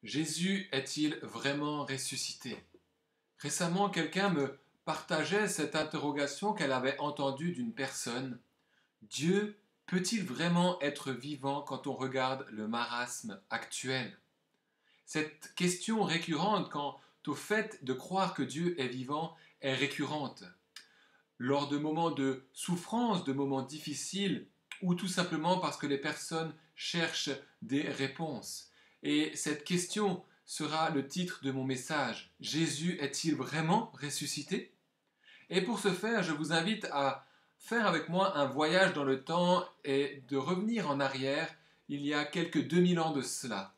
Jésus est-il vraiment ressuscité? Récemment, quelqu'un me partageait cette interrogation qu'elle avait entendue d'une personne. Dieu peut-il vraiment être vivant quand on regarde le marasme actuel? Cette question récurrente quant au fait de croire que Dieu est vivant est récurrente. Lors de moments de souffrance, de moments difficiles, ou tout simplement parce que les personnes cherchent des réponses. Et cette question sera le titre de mon message. Jésus est-il vraiment ressuscité? Et pour ce faire, je vous invite à faire avec moi un voyage dans le temps et de revenir en arrière il y a quelques 2000 ans de cela.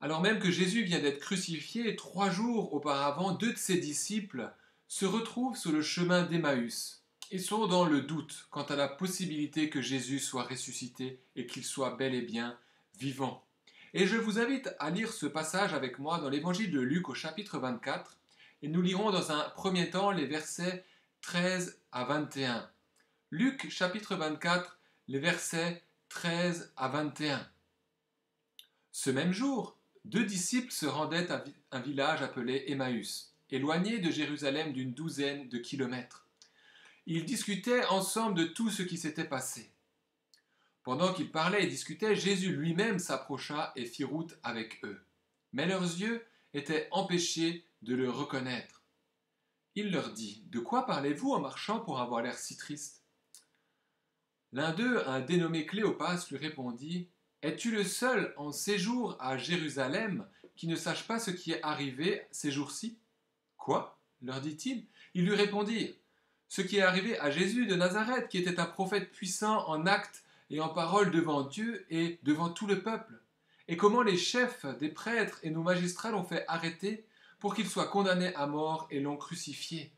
Alors même que Jésus vient d'être crucifié, 3 jours auparavant, deux de ses disciples se retrouvent sur le chemin d'Emmaüs et sont dans le doute quant à la possibilité que Jésus soit ressuscité et qu'il soit bel et bien vivant. Et je vous invite à lire ce passage avec moi dans l'évangile de Luc au chapitre 24 et nous lirons dans un premier temps les versets 13 à 21. Luc chapitre 24, les versets 13 à 21. Ce même jour, deux disciples se rendaient à un village appelé Emmaüs, éloigné de Jérusalem d'une douzaine de kilomètres. Ils discutaient ensemble de tout ce qui s'était passé. Pendant qu'ils parlaient et discutaient, Jésus lui-même s'approcha et fit route avec eux. Mais leurs yeux étaient empêchés de le reconnaître. Il leur dit: « De quoi parlez-vous en marchant pour avoir l'air si triste ?» L'un d'eux, un dénommé Cléopas, lui répondit: « Es-tu le seul en séjour à Jérusalem qui ne sache pas ce qui est arrivé ces jours-ci » ? Quoi ? Leur dit-il. Ils lui répondirent: « Ce qui est arrivé à Jésus de Nazareth, qui était un prophète puissant en actes et en paroles devant Dieu et devant tout le peuple. Et comment les chefs des prêtres et nos magistrats l'ont fait arrêter pour qu'il soit condamné à mort et l'ont crucifié.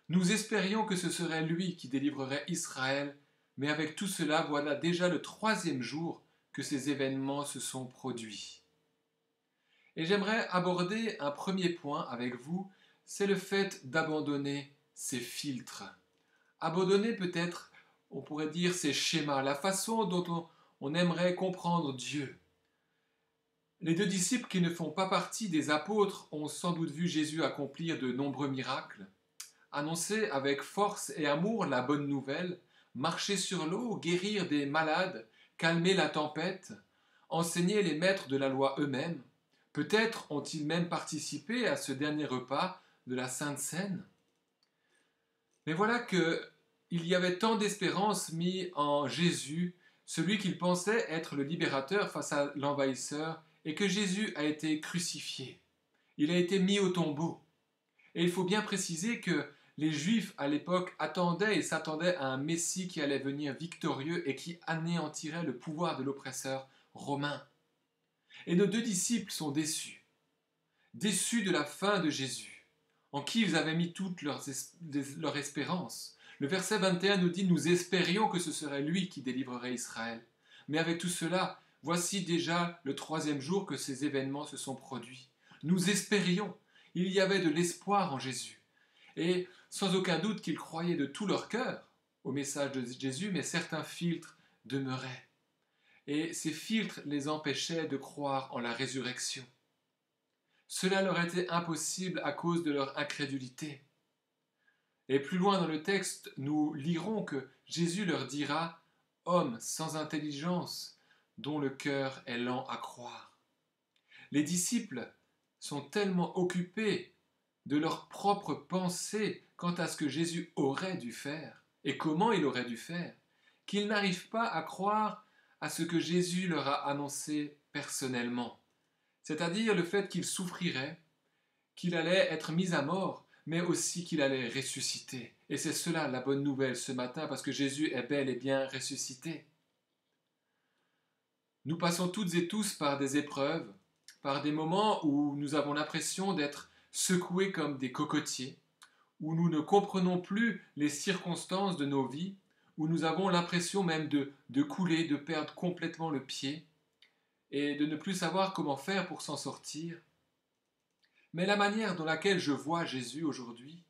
Nous espérions que ce serait lui qui délivrerait Israël, mais avec tout cela, voilà déjà le 3e jour que ces événements se sont produits. » Et j'aimerais aborder un premier point avec vous, c'est le fait d'abandonner ces filtres. Abandonner peut-être, on pourrait dire, ces schémas, la façon dont on aimerait comprendre Dieu. Les deux disciples qui ne font pas partie des apôtres ont sans doute vu Jésus accomplir de nombreux miracles, annoncer avec force et amour la bonne nouvelle, marcher sur l'eau, guérir des malades, calmer la tempête, enseigner les maîtres de la loi eux-mêmes. Peut-être ont-ils même participé à ce dernier repas de la Sainte Seine. Mais voilà qu'il y avait tant d'espérance mis en Jésus, celui qu'ils pensaient être le libérateur face à l'envahisseur, et que Jésus a été crucifié. Il a été mis au tombeau. Et il faut bien préciser que les Juifs à l'époque attendaient et s'attendaient à un Messie qui allait venir victorieux et qui anéantirait le pouvoir de l'oppresseur romain. Et nos deux disciples sont déçus. Déçus de la fin de Jésus, en qui ils avaient mis toute leur espérance. Le verset 21 nous dit: « Nous espérions que ce serait lui qui délivrerait Israël. » Mais avec tout cela, voici déjà le 3e jour que ces événements se sont produits. Nous espérions. Il y avait de l'espoir en Jésus. Et sans aucun doute qu'ils croyaient de tout leur cœur au message de Jésus, mais certains filtres demeuraient. Et ces filtres les empêchaient de croire en la résurrection. Cela leur était impossible à cause de leur incrédulité. Et plus loin dans le texte, nous lirons que Jésus leur dira: « Hommes sans intelligence, dont le cœur est lent à croire. » Les disciples sont tellement occupés de leurs propres pensées quant à ce que Jésus aurait dû faire et comment il aurait dû faire, qu'ils n'arrivent pas à croire à ce que Jésus leur a annoncé personnellement, c'est-à-dire le fait qu'il souffrirait, qu'il allait être mis à mort, mais aussi qu'il allait ressusciter. Et c'est cela la bonne nouvelle ce matin, parce que Jésus est bel et bien ressuscité. Nous passons toutes et tous par des épreuves, par des moments où nous avons l'impression d'être secoués comme des cocotiers, où nous ne comprenons plus les circonstances de nos vies, où nous avons l'impression même de couler, de perdre complètement le pied et de ne plus savoir comment faire pour s'en sortir. Mais la manière dans laquelle je vois Jésus aujourd'hui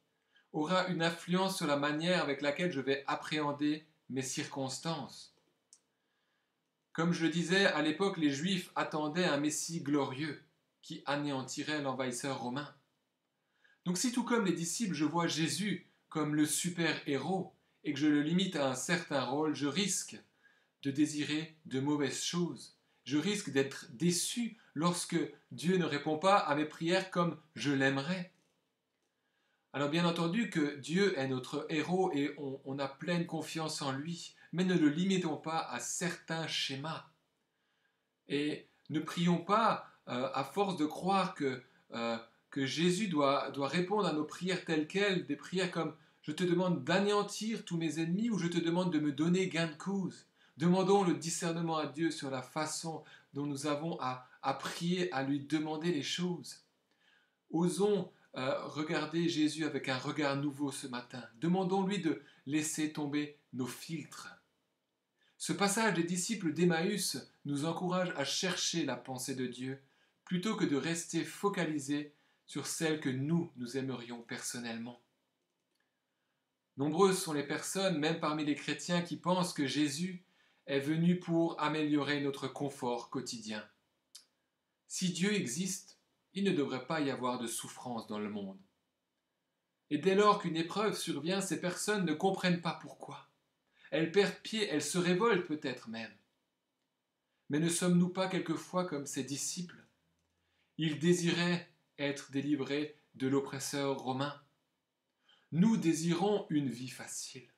aura une influence sur la manière avec laquelle je vais appréhender mes circonstances. Comme je le disais, à l'époque, les Juifs attendaient un Messie glorieux qui anéantirait l'envahisseur romain. Donc si tout comme les disciples, je vois Jésus comme le super-héros et que je le limite à un certain rôle, je risque de désirer de mauvaises choses. Je risque d'être déçu lorsque Dieu ne répond pas à mes prières comme je l'aimerais. Alors bien entendu que Dieu est notre héros et on a pleine confiance en lui, mais ne le limitons pas à certains schémas. Et ne prions pas à force de croire que Jésus doit répondre à nos prières telles quelles, des prières comme je te demande d'anéantir tous mes ennemis ou je te demande de me donner gain de cause. Demandons le discernement à Dieu sur la façon dont nous avons à prier, à lui demander les choses. Osons regarder Jésus avec un regard nouveau ce matin. Demandons-lui de laisser tomber nos filtres. Ce passage des disciples d'Emmaüs nous encourage à chercher la pensée de Dieu plutôt que de rester focalisés sur celle que nous aimerions personnellement. Nombreuses sont les personnes, même parmi les chrétiens, qui pensent que Jésus est venu pour améliorer notre confort quotidien. Si Dieu existe, il ne devrait pas y avoir de souffrance dans le monde. Et dès lors qu'une épreuve survient, ces personnes ne comprennent pas pourquoi. Elles perdent pied, elles se révoltent peut-être même. Mais ne sommes-nous pas quelquefois comme ces disciples? Ils désiraient être délivrés de l'oppresseur romain. Nous désirons une vie facile.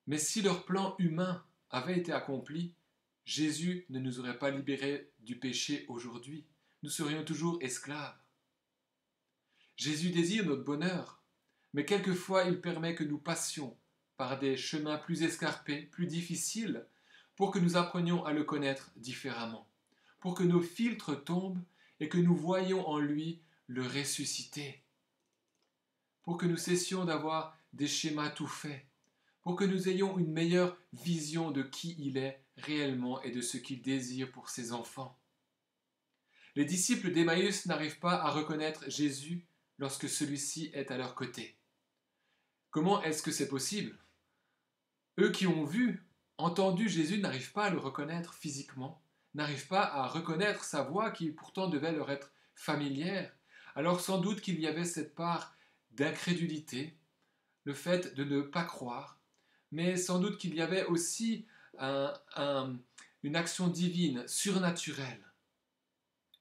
Mais si leur plan humain avait été accompli, Jésus ne nous aurait pas libérés du péché aujourd'hui. Nous serions toujours esclaves. Jésus désire notre bonheur, mais quelquefois il permet que nous passions par des chemins plus escarpés, plus difficiles, pour que nous apprenions à le connaître différemment, pour que nos filtres tombent et que nous voyions en lui le ressuscité, pour que nous cessions d'avoir des schémas tout faits, pour que nous ayons une meilleure vision de qui il est réellement et de ce qu'il désire pour ses enfants. Les disciples d'Emmaüs n'arrivent pas à reconnaître Jésus lorsque celui-ci est à leur côté. Comment est-ce que c'est possible? Eux qui ont vu, entendu Jésus n'arrivent pas à le reconnaître physiquement, n'arrivent pas à reconnaître sa voix qui pourtant devait leur être familière. Alors sans doute qu'il y avait cette part d'incrédulité, le fait de ne pas croire, mais sans doute qu'il y avait aussi une action divine, surnaturelle.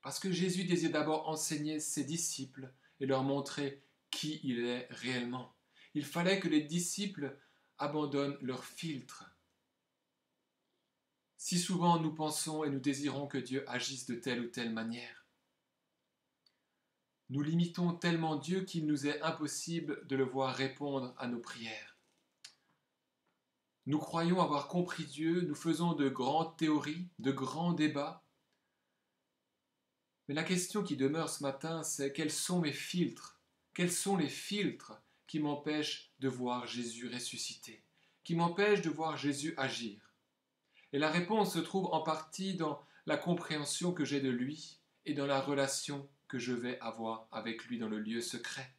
Parce que Jésus désirait d'abord enseigner ses disciples et leur montrer qui il est réellement. Il fallait que les disciples abandonnent leurs filtres. Si souvent nous pensons et nous désirons que Dieu agisse de telle ou telle manière. Nous limitons tellement Dieu qu'il nous est impossible de le voir répondre à nos prières. Nous croyons avoir compris Dieu, nous faisons de grandes théories, de grands débats. Mais la question qui demeure ce matin, c'est quels sont mes filtres? Quels sont les filtres qui m'empêchent de voir Jésus ressuscité, qui m'empêchent de voir Jésus agir? Et la réponse se trouve en partie dans la compréhension que j'ai de lui et dans la relation que je vais avoir avec lui dans le lieu secret,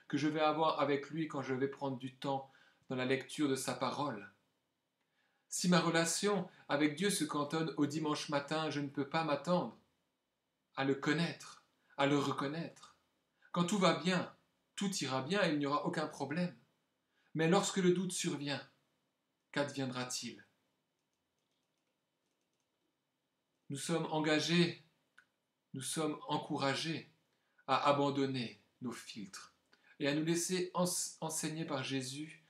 que je vais avoir avec lui quand je vais prendre du temps dans la lecture de sa parole. Si ma relation avec Dieu se cantonne au dimanche matin, je ne peux pas m'attendre à le connaître, à le reconnaître. Quand tout va bien, tout ira bien et il n'y aura aucun problème. Mais lorsque le doute survient, qu'adviendra-t-il? Nous sommes engagés, nous sommes encouragés à abandonner nos filtres et à nous laisser enseigner par Jésus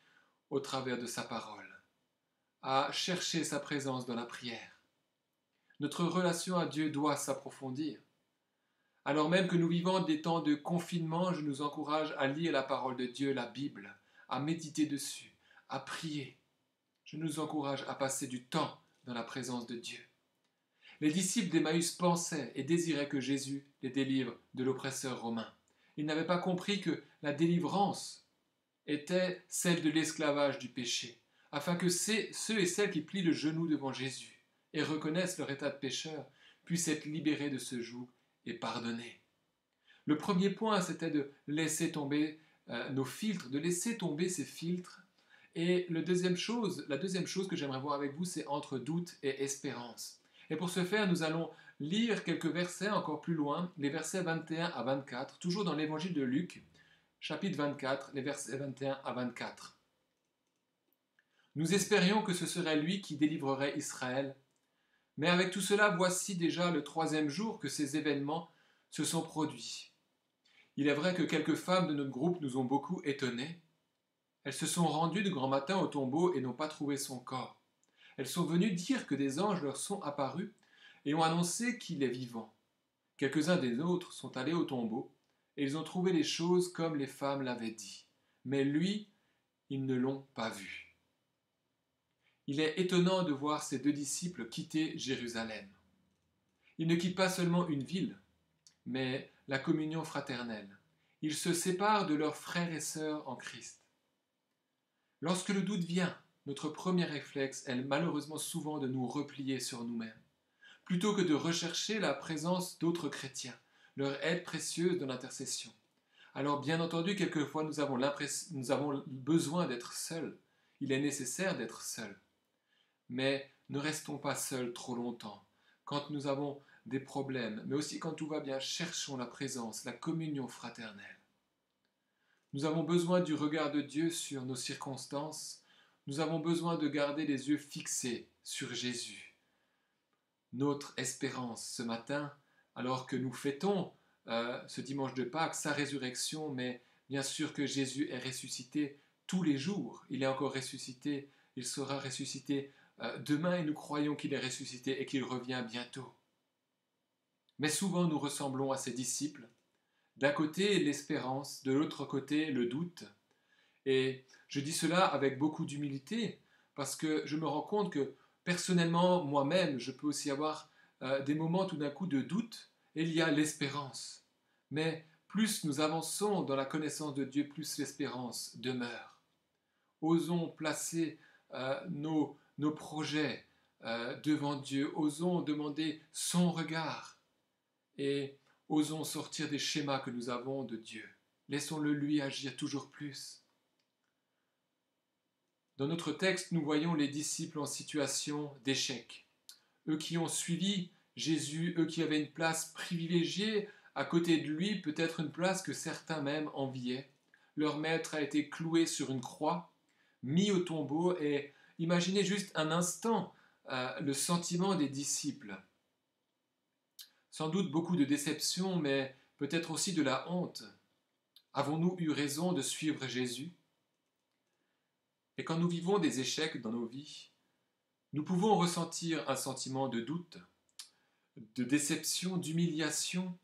au travers de sa parole, à chercher sa présence dans la prière. Notre relation à Dieu doit s'approfondir. Alors même que nous vivons des temps de confinement, je nous encourage à lire la parole de Dieu, la Bible, à méditer dessus, à prier. Je nous encourage à passer du temps dans la présence de Dieu. Les disciples d'Emmaüs pensaient et désiraient que Jésus les délivre de l'oppresseur romain. Ils n'avaient pas compris que la délivrance était celle de l'esclavage du péché, afin que ceux et celles qui plient le genou devant Jésus et reconnaissent leur état de pécheur puissent être libérés de ce joug et pardonnés. Le premier point, c'était de laisser tomber nos filtres, de laisser tomber ces filtres Et la deuxième chose que j'aimerais voir avec vous, c'est entre doute et espérance. Et pour ce faire, nous allons lire quelques versets encore plus loin, les versets 21 à 24, toujours dans l'évangile de Luc, chapitre 24, les versets 21 à 24. Nous espérions que ce serait lui qui délivrerait Israël. Mais avec tout cela, voici déjà le troisième jour que ces événements se sont produits. Il est vrai que quelques femmes de notre groupe nous ont beaucoup étonnés. Elles se sont rendues de grand matin au tombeau et n'ont pas trouvé son corps. Elles sont venues dire que des anges leur sont apparus et ont annoncé qu'il est vivant. Quelques-uns des autres sont allés au tombeau et ils ont trouvé les choses comme les femmes l'avaient dit. Mais lui, ils ne l'ont pas vu. Il est étonnant de voir ces deux disciples quitter Jérusalem. Ils ne quittent pas seulement une ville, mais la communion fraternelle. Ils se séparent de leurs frères et sœurs en Christ. Lorsque le doute vient, notre premier réflexe est malheureusement souvent de nous replier sur nous-mêmes, plutôt que de rechercher la présence d'autres chrétiens, leur aide précieuse dans l'intercession. Alors bien entendu, quelquefois nous avons besoin d'être seuls. Il est nécessaire d'être seuls. Mais ne restons pas seuls trop longtemps. Quand nous avons des problèmes, mais aussi quand tout va bien, cherchons la présence, la communion fraternelle. Nous avons besoin du regard de Dieu sur nos circonstances. Nous avons besoin de garder les yeux fixés sur Jésus. Notre espérance ce matin, alors que nous fêtons ce dimanche de Pâques, sa résurrection, mais bien sûr que Jésus est ressuscité tous les jours. Il est encore ressuscité, il sera ressuscité demain et nous croyons qu'il est ressuscité et qu'il revient bientôt. Mais souvent nous ressemblons à ses disciples. D'un côté l'espérance, de l'autre côté le doute. Et je dis cela avec beaucoup d'humilité parce que je me rends compte que personnellement, moi-même, je peux aussi avoir des moments tout d'un coup de doute et il y a l'espérance. Mais plus nous avançons dans la connaissance de Dieu, plus l'espérance demeure. Osons placer nos projets devant Dieu, osons demander son regard et osons sortir des schémas que nous avons de Dieu. Laissons-le lui agir toujours plus. Dans notre texte, nous voyons les disciples en situation d'échec. Eux qui ont suivi Jésus, eux qui avaient une place privilégiée à côté de lui, peut-être une place que certains même enviaient. Leur maître a été cloué sur une croix, mis au tombeau, et imaginez juste un instant le sentiment des disciples. Sans doute beaucoup de déception, mais peut-être aussi de la honte. Avons-nous eu raison de suivre Jésus ? Et quand nous vivons des échecs dans nos vies, nous pouvons ressentir un sentiment de doute, de déception, d'humiliation,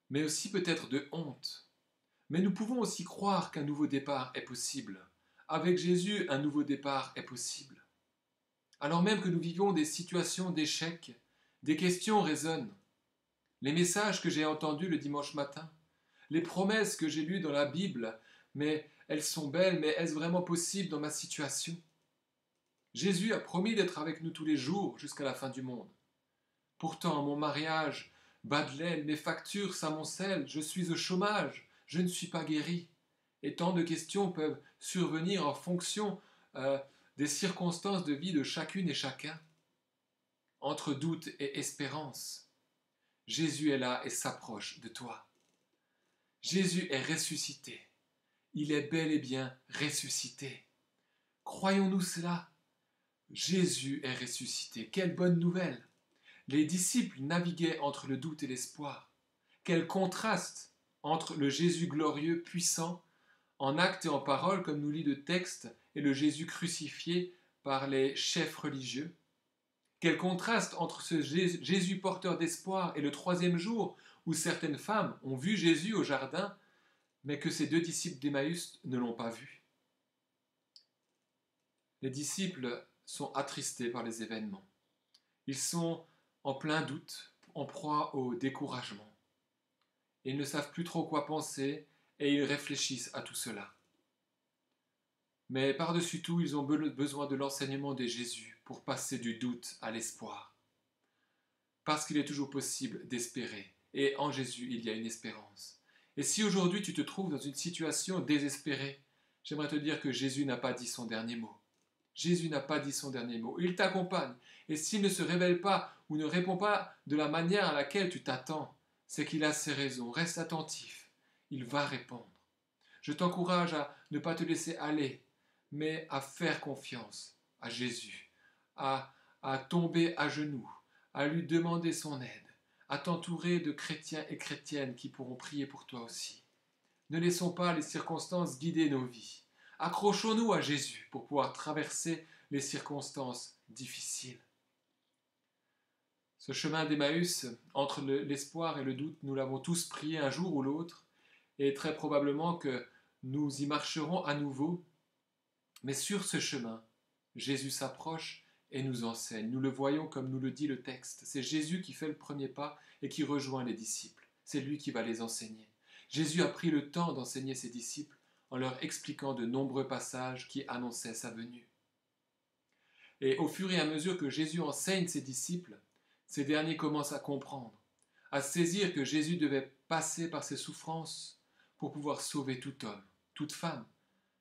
mais aussi peut-être de honte. Mais nous pouvons aussi croire qu'un nouveau départ est possible. Avec Jésus, un nouveau départ est possible. Alors même que nous vivons des situations d'échec, des questions résonnent. Les messages que j'ai entendus le dimanche matin, les promesses que j'ai lues dans la Bible, mais elles sont belles, mais est-ce vraiment possible dans ma situation ? Jésus a promis d'être avec nous tous les jours jusqu'à la fin du monde. Pourtant, mon mariage bat de l'aile, mes factures s'amoncellent, je suis au chômage, je ne suis pas guéri. Et tant de questions peuvent survenir en fonction des circonstances de vie de chacune et chacun. Entre doute et espérance, Jésus est là et s'approche de toi. Jésus est ressuscité. Il est bel et bien ressuscité. Croyons-nous cela ? Jésus est ressuscité. Quelle bonne nouvelle ! Les disciples naviguaient entre le doute et l'espoir. Quel contraste entre le Jésus glorieux, puissant, en actes et en paroles, comme nous lit le texte, et le Jésus crucifié par les chefs religieux. Quel contraste entre ce Jésus porteur d'espoir et le troisième jour, où certaines femmes ont vu Jésus au jardin, mais que ces deux disciples d'Emmaüs ne l'ont pas vu. Les disciples sont attristés par les événements. Ils sont en plein doute, en proie au découragement. Ils ne savent plus trop quoi penser et ils réfléchissent à tout cela. Mais par-dessus tout, ils ont besoin de l'enseignement de Jésus pour passer du doute à l'espoir. Parce qu'il est toujours possible d'espérer. Et en Jésus, il y a une espérance. Et si aujourd'hui tu te trouves dans une situation désespérée, j'aimerais te dire que Jésus n'a pas dit son dernier mot. Jésus n'a pas dit son dernier mot. Il t'accompagne. Et s'il ne se révèle pas ou ne répond pas de la manière à laquelle tu t'attends, c'est qu'il a ses raisons. Reste attentif. Il va répondre. Je t'encourage à ne pas te laisser aller, mais à faire confiance à Jésus, à tomber à genoux, à lui demander son aide, à t'entourer de chrétiens et chrétiennes qui pourront prier pour toi aussi. Ne laissons pas les circonstances guider nos vies. Accrochons-nous à Jésus pour pouvoir traverser les circonstances difficiles. Ce chemin d'Emmaüs, entre l'espoir et le doute, nous l'avons tous prié un jour ou l'autre, et très probablement que nous y marcherons à nouveau. Mais sur ce chemin, Jésus s'approche et nous enseigne. Nous le voyons comme nous le dit le texte. C'est Jésus qui fait le premier pas et qui rejoint les disciples. C'est lui qui va les enseigner. Jésus a pris le temps d'enseigner ses disciples en leur expliquant de nombreux passages qui annonçaient sa venue. Et au fur et à mesure que Jésus enseigne ses disciples, ces derniers commencent à comprendre, à saisir que Jésus devait passer par ses souffrances pour pouvoir sauver tout homme, toute femme,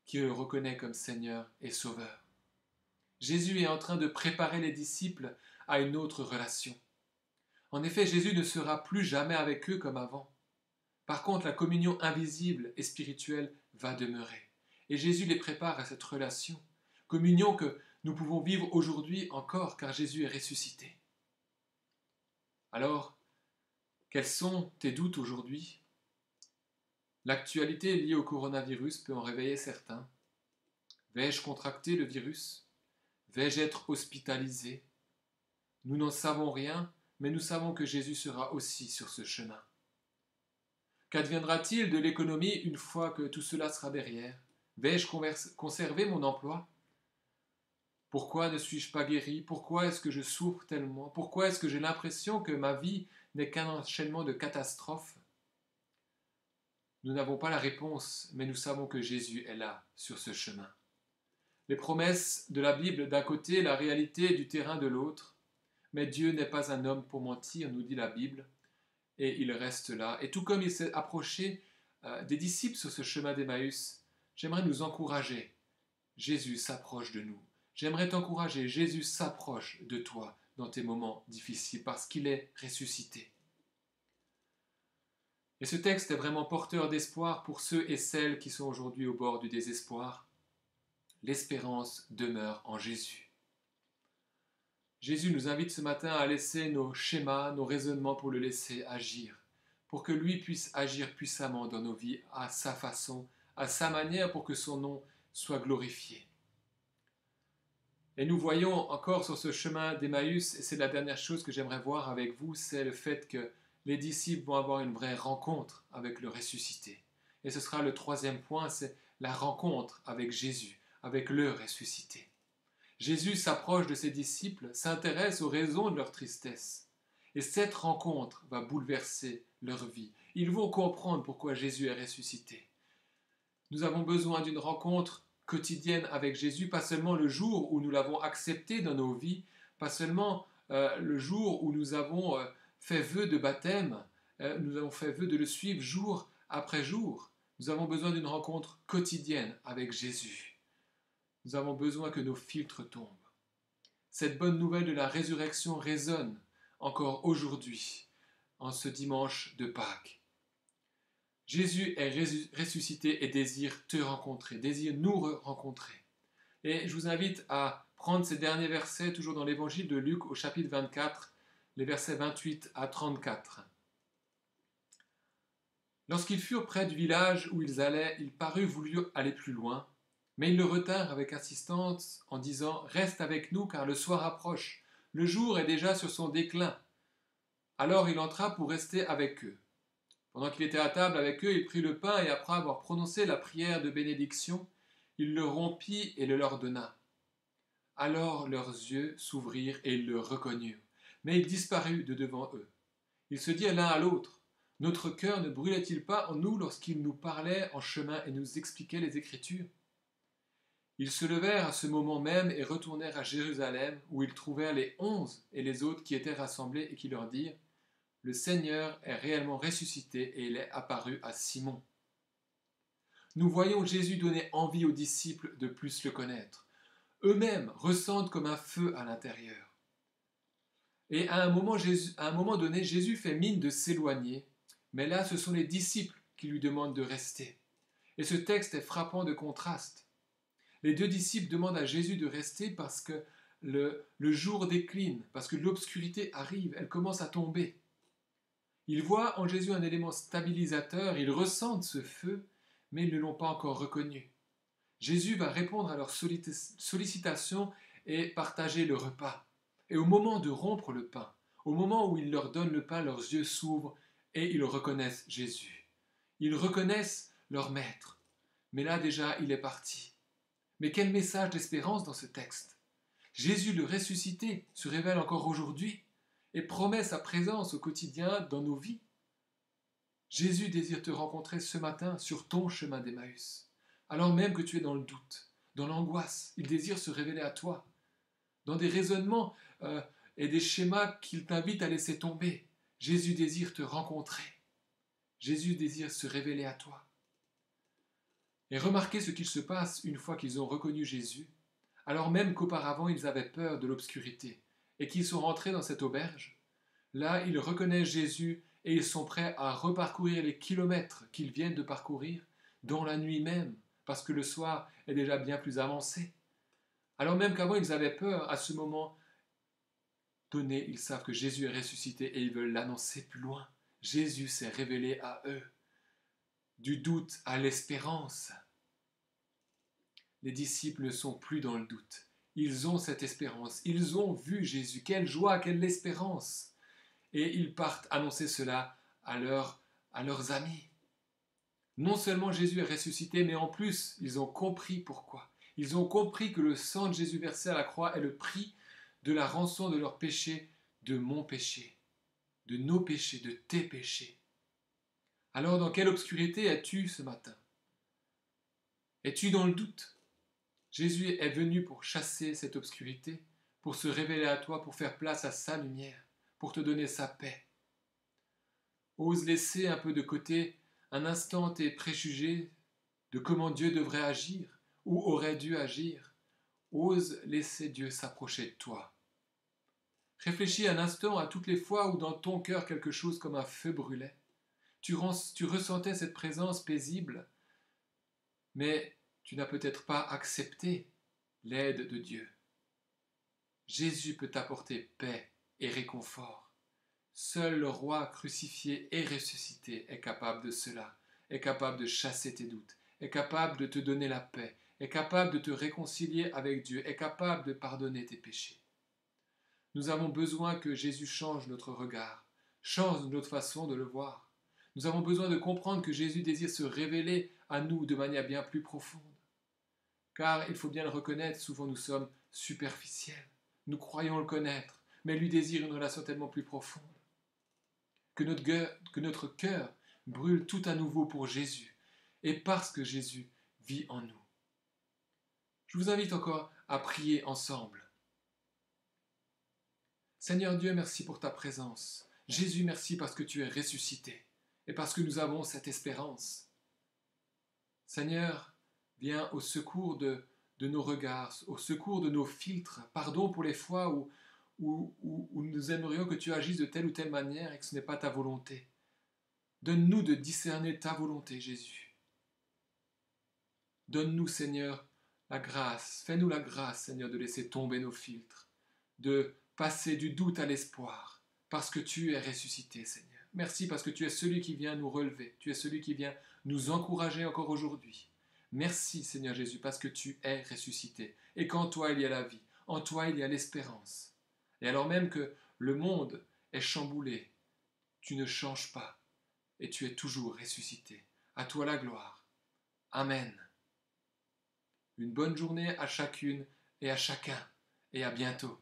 qui le reconnaît comme Seigneur et Sauveur. Jésus est en train de préparer les disciples à une autre relation. En effet, Jésus ne sera plus jamais avec eux comme avant. Par contre, la communion invisible et spirituelle va demeurer. Et Jésus les prépare à cette relation, communion que nous pouvons vivre aujourd'hui encore car Jésus est ressuscité. Alors, quels sont tes doutes aujourd'hui ? L'actualité liée au coronavirus peut en réveiller certains. Vais-je contracter le virus ? Vais-je être hospitalisé ? Nous n'en savons rien, mais nous savons que Jésus sera aussi sur ce chemin. Qu'adviendra-t-il de l'économie une fois que tout cela sera derrière ? Vais-je conserver mon emploi ? Pourquoi ne suis-je pas guéri ? Pourquoi est-ce que je souffre tellement ? Pourquoi est-ce que j'ai l'impression que ma vie n'est qu'un enchaînement de catastrophes ? Nous n'avons pas la réponse, mais nous savons que Jésus est là, sur ce chemin. Les promesses de la Bible d'un côté, la réalité du terrain de l'autre. Mais Dieu n'est pas un homme pour mentir, nous dit la Bible, et il reste là. Et tout comme il s'est approché des disciples sur ce chemin d'Emmaüs, j'aimerais nous encourager. Jésus s'approche de nous. J'aimerais t'encourager. Jésus s'approche de toi dans tes moments difficiles parce qu'il est ressuscité. Et ce texte est vraiment porteur d'espoir pour ceux et celles qui sont aujourd'hui au bord du désespoir. L'espérance demeure en Jésus. Jésus nous invite ce matin à laisser nos schémas, nos raisonnements pour le laisser agir, pour que lui puisse agir puissamment dans nos vies à sa façon, à sa manière, pour que son nom soit glorifié. Et nous voyons encore sur ce chemin d'Emmaüs, et c'est la dernière chose que j'aimerais voir avec vous, c'est le fait que les disciples vont avoir une vraie rencontre avec le ressuscité. Et ce sera le troisième point, c'est la rencontre avec Jésus, avec le ressuscité. Jésus s'approche de ses disciples, s'intéresse aux raisons de leur tristesse. Et cette rencontre va bouleverser leur vie. Ils vont comprendre pourquoi Jésus est ressuscité. Nous avons besoin d'une rencontre quotidienne avec Jésus, pas seulement le jour où nous l'avons accepté dans nos vies, pas seulement le jour où nous avons fait vœu de baptême, nous avons fait vœu de le suivre jour après jour. Nous avons besoin d'une rencontre quotidienne avec Jésus. Nous avons besoin que nos filtres tombent. Cette bonne nouvelle de la résurrection résonne encore aujourd'hui, en ce dimanche de Pâques. Jésus est ressuscité et désire te rencontrer, désire nous rencontrer. Et je vous invite à prendre ces derniers versets, toujours dans l'évangile de Luc au chapitre 24, les versets 28 à 34. Lorsqu'ils furent près du village où ils allaient, il parut vouloir aller plus loin, mais ils le retinrent avec insistance en disant « Reste avec nous, car le soir approche, le jour est déjà sur son déclin. » Alors il entra pour rester avec eux. Pendant qu'il était à table avec eux, il prit le pain et après avoir prononcé la prière de bénédiction, il le rompit et le leur donna. Alors leurs yeux s'ouvrirent et ils le reconnurent, mais il disparut de devant eux. Ils se dirent l'un à l'autre, « Notre cœur ne brûlait-il pas en nous lorsqu'il nous parlait en chemin et nous expliquait les Écritures ?» Ils se levèrent à ce moment même et retournèrent à Jérusalem, où ils trouvèrent les 11 et les autres qui étaient rassemblés et qui leur dirent « Le Seigneur est réellement ressuscité et il est apparu à Simon. » nous voyons Jésus donner envie aux disciples de plus le connaître. Eux-mêmes ressentent comme un feu à l'intérieur. Et à un moment donné, Jésus fait mine de s'éloigner, mais là, ce sont les disciples qui lui demandent de rester. Et ce texte est frappant de contraste. Les deux disciples demandent à Jésus de rester parce que le jour décline, parce que l'obscurité arrive, elle commence à tomber. Ils voient en Jésus un élément stabilisateur, ils ressentent ce feu, mais ils ne l'ont pas encore reconnu. Jésus va répondre à leurs sollicitations et partager le repas. Et au moment de rompre le pain, au moment où il leur donne le pain, leurs yeux s'ouvrent et ils reconnaissent Jésus. Ils reconnaissent leur maître. Mais là déjà, il est parti. Mais quel message d'espérance dans ce texte! Jésus le ressuscité se révèle encore aujourd'hui et promet sa présence au quotidien dans nos vies. Jésus désire te rencontrer ce matin sur ton chemin d'Emmaüs. Alors même que tu es dans le doute, dans l'angoisse, il désire se révéler à toi. Dans des raisonnements et des schémas qu'il t'invite à laisser tomber, Jésus désire te rencontrer. Jésus désire se révéler à toi. Et remarquez ce qu'il se passe une fois qu'ils ont reconnu Jésus, alors même qu'auparavant ils avaient peur de l'obscurité, et qu'ils sont rentrés dans cette auberge. Là, ils reconnaissent Jésus et ils sont prêts à reparcourir les kilomètres qu'ils viennent de parcourir, dans la nuit même, parce que le soir est déjà bien plus avancé. Alors même qu'avant ils avaient peur, à ce moment donné, ils savent que Jésus est ressuscité et ils veulent l'annoncer plus loin. Jésus s'est révélé à eux. Du doute à l'espérance. Les disciples ne sont plus dans le doute. Ils ont cette espérance. Ils ont vu Jésus. Quelle joie, quelle espérance. Et ils partent annoncer cela à leurs amis. Non seulement Jésus est ressuscité, mais en plus, ils ont compris pourquoi. Ils ont compris que le sang de Jésus versé à la croix est le prix de la rançon de leurs péchés, de mon péché, de nos péchés, de tes péchés. Alors dans quelle obscurité es-tu ce matin? Es-tu dans le doute? Jésus est venu pour chasser cette obscurité, pour se révéler à toi, pour faire place à sa lumière, pour te donner sa paix. Ose laisser un peu de côté un instant tes préjugés de comment Dieu devrait agir ou aurait dû agir. Ose laisser Dieu s'approcher de toi. Réfléchis un instant à toutes les fois où dans ton cœur quelque chose comme un feu brûlait. Tu ressentais cette présence paisible, mais tu n'as peut-être pas accepté l'aide de Dieu. Jésus peut t'apporter paix et réconfort. Seul le roi crucifié et ressuscité est capable de cela, est capable de chasser tes doutes, est capable de te donner la paix, est capable de te réconcilier avec Dieu, est capable de pardonner tes péchés. Nous avons besoin que Jésus change notre regard, change notre façon de le voir. Nous avons besoin de comprendre que Jésus désire se révéler à nous de manière bien plus profonde. Car il faut bien le reconnaître, souvent nous sommes superficiels. Nous croyons le connaître, mais lui désire une relation tellement plus profonde. Que notre cœur brûle tout à nouveau pour Jésus, et parce que Jésus vit en nous. Je vous invite encore à prier ensemble. Seigneur Dieu, merci pour ta présence. Jésus, merci parce que tu es ressuscité et parce que nous avons cette espérance. Seigneur, viens au secours de nos regards, au secours de nos filtres. Pardon pour les fois où nous aimerions que tu agisses de telle ou telle manière et que ce n'est pas ta volonté. Donne-nous de discerner ta volonté, Jésus. Donne-nous, Seigneur, la grâce. Fais-nous la grâce, Seigneur, de laisser tomber nos filtres, de passer du doute à l'espoir, parce que tu es ressuscité, Seigneur. Merci parce que tu es celui qui vient nous relever, tu es celui qui vient nous encourager encore aujourd'hui. Merci, Seigneur Jésus, parce que tu es ressuscité, et qu'en toi il y a la vie, en toi il y a l'espérance. Et alors même que le monde est chamboulé, tu ne changes pas, et tu es toujours ressuscité. À toi la gloire. Amen. Une bonne journée à chacune et à chacun, et à bientôt.